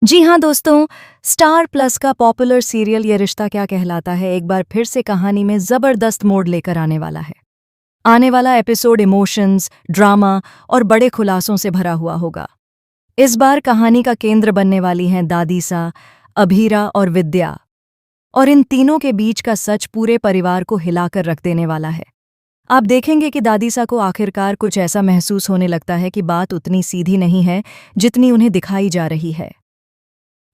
जी हाँ दोस्तों, star plus का पॉपुलर सीरियल ये रिश्ता क्या कहलाता है एक बार फिर से कहानी में जबरदस्त मोड़ लेकर आने वाला है। आने वाला एपिसोड इमोशंस, ड्रामा और बड़े खुलासों से भरा हुआ होगा। इस बार कहानी का केंद्र बनने वाली हैं दादीसा, अभीरा और विद्या, और इन तीनों के बीच का सच पूरे परिवार को हिलाकर रख देने वाला है। आप देखेंगे कि दादीसा को आखिरकार कुछ ऐसा महसूस होने लगता है कि बात उतनी सीधी नहीं है जितनी उन्हें दिखाई जा रही है।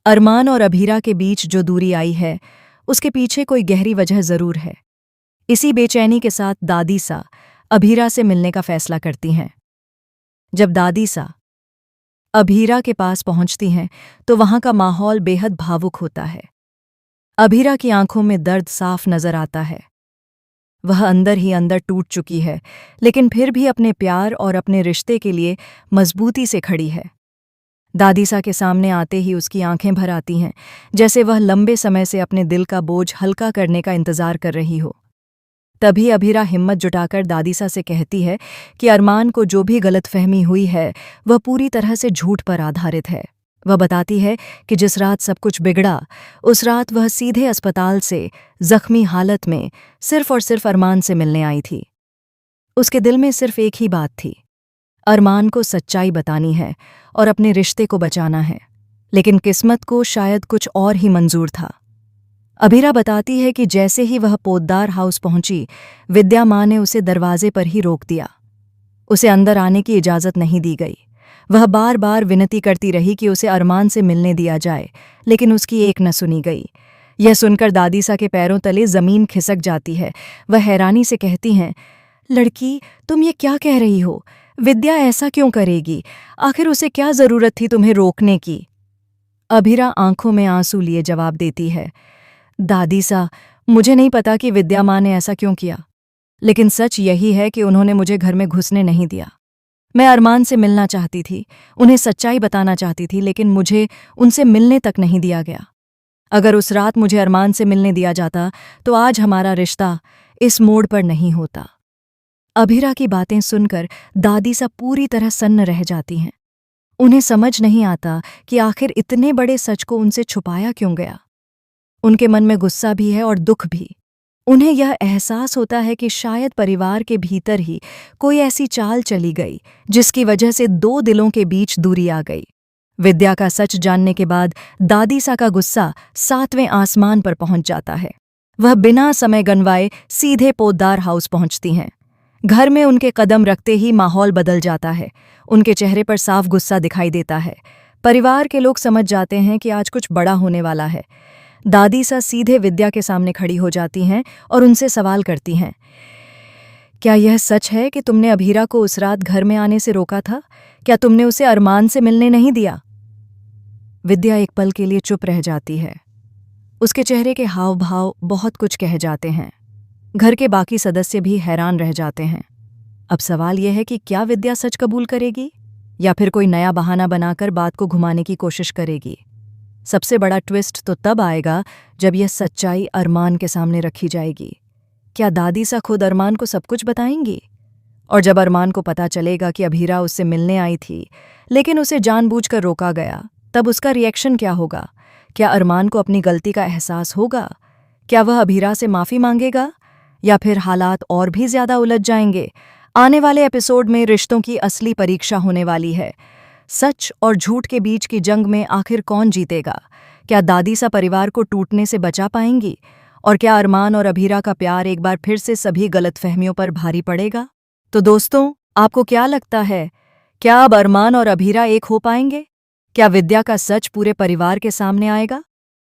अरमान और अभीरा के बीच जो दूरी आई है, उसके पीछे कोई गहरी वजह जरूर है। इसी बेचैनी के साथ दादीसा अभीरा से मिलने का फैसला करती हैं। जब दादीसा अभीरा के पास पहुंचती हैं, तो वहां का माहौल बेहद भावुक होता है। अभीरा की आंखों में दर्द साफ नजर आता है। वह अंदर ही अंदर टूट चुकी है, लेकिन फिर भी अपने प्यार और अपने रिश्ते के लिए मजबूती से खड़ी है। दादीसा के सामने आते ही उसकी आंखें भर आती हैं, जैसे वह लंबे समय से अपने दिल का बोझ हल्का करने का इंतजार कर रही हो। तभी अभीरा हिम्मत जुटाकर दादीसा से कहती है कि अरमान को जो भी गलतफहमी हुई है, वह पूरी तरह से झूठ पर आधारित है। वह बताती है कि जिस रात सब कुछ बिगड़ा, उस रात वह सीधे अस्पताल से जख्मी हालत में सिर्फ और सिर्फ अरमान से मिलने आई थी। उसके दिल में सिर्फ एक ही बात थी, अरमान को सच्चाई बतानी है और अपने रिश्ते को बचाना है। लेकिन किस्मत को शायद कुछ और ही मंजूर था। अभीरा बताती है कि जैसे ही वह पोद्दार हाउस पहुंची, विद्या माँ ने उसे दरवाजे पर ही रोक दिया। उसे अंदर आने की इजाज़त नहीं दी गई। वह बार बार विनती करती रही कि उसे अरमान से मिलने दिया जाए, लेकिन उसकी एक न सुनी गई। यह सुनकर दादीसा के पैरों तले जमीन खिसक जाती है। वह हैरानी से कहती हैं, लड़की, तुम ये क्या कह रही हो? विद्या ऐसा क्यों करेगी? आखिर उसे क्या जरूरत थी तुम्हें रोकने की? अभीरा आंखों में आंसू लिए जवाब देती है, दादीसा, मुझे नहीं पता कि विद्या माँ ने ऐसा क्यों किया, लेकिन सच यही है कि उन्होंने मुझे घर में घुसने नहीं दिया। मैं अरमान से मिलना चाहती थी, उन्हें सच्चाई बताना चाहती थी, लेकिन मुझे उनसे मिलने तक नहीं दिया गया। अगर उस रात मुझे अरमान से मिलने दिया जाता, तो आज हमारा रिश्ता इस मोड़ पर नहीं होता। अभीरा की बातें सुनकर दादीसा पूरी तरह सन्न रह जाती हैं। उन्हें समझ नहीं आता कि आखिर इतने बड़े सच को उनसे छुपाया क्यों गया। उनके मन में गुस्सा भी है और दुख भी। उन्हें यह एहसास होता है कि शायद परिवार के भीतर ही कोई ऐसी चाल चली गई जिसकी वजह से दो दिलों के बीच दूरी आ गई। विद्या का सच जानने के बाद दादीसा का गुस्सा 7वें आसमान पर पहुंच जाता है। वह बिना समय गंवाए सीधे पोद्दार हाउस पहुंचती हैं। घर में उनके कदम रखते ही माहौल बदल जाता है। उनके चेहरे पर साफ गुस्सा दिखाई देता है। परिवार के लोग समझ जाते हैं कि आज कुछ बड़ा होने वाला है। दादीसा सीधे विद्या के सामने खड़ी हो जाती हैं और उनसे सवाल करती हैं, क्या यह सच है कि तुमने अभीरा को उस रात घर में आने से रोका था? क्या तुमने उसे अरमान से मिलने नहीं दिया? विद्या एक पल के लिए चुप रह जाती है। उसके चेहरे के हाव भाव बहुत कुछ कह जाते हैं। घर के बाकी सदस्य भी हैरान रह जाते हैं। अब सवाल यह है कि क्या विद्या सच कबूल करेगी या फिर कोई नया बहाना बनाकर बात को घुमाने की कोशिश करेगी। सबसे बड़ा ट्विस्ट तो तब आएगा जब यह सच्चाई अरमान के सामने रखी जाएगी। क्या दादीसा खुद अरमान को सब कुछ बताएंगी? और जब अरमान को पता चलेगा कि अभीरा उससे मिलने आई थी लेकिन उसे जानबूझकर रोका गया, तब उसका रिएक्शन क्या होगा? क्या अरमान को अपनी गलती का एहसास होगा? क्या वह अभीरा से माफ़ी मांगेगा या फिर हालात और भी ज्यादा उलझ जाएंगे? आने वाले एपिसोड में रिश्तों की असली परीक्षा होने वाली है। सच और झूठ के बीच की जंग में आखिर कौन जीतेगा? क्या दादीसा परिवार को टूटने से बचा पाएंगी? और क्या अरमान और अभीरा का प्यार एक बार फिर से सभी गलतफहमियों पर भारी पड़ेगा? तो दोस्तों, आपको क्या लगता है? क्या अब अरमान और अभीरा एक हो पाएंगे? क्या विद्या का सच पूरे परिवार के सामने आएगा?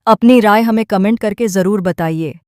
अपनी राय हमें कमेंट करके जरूर बताइए।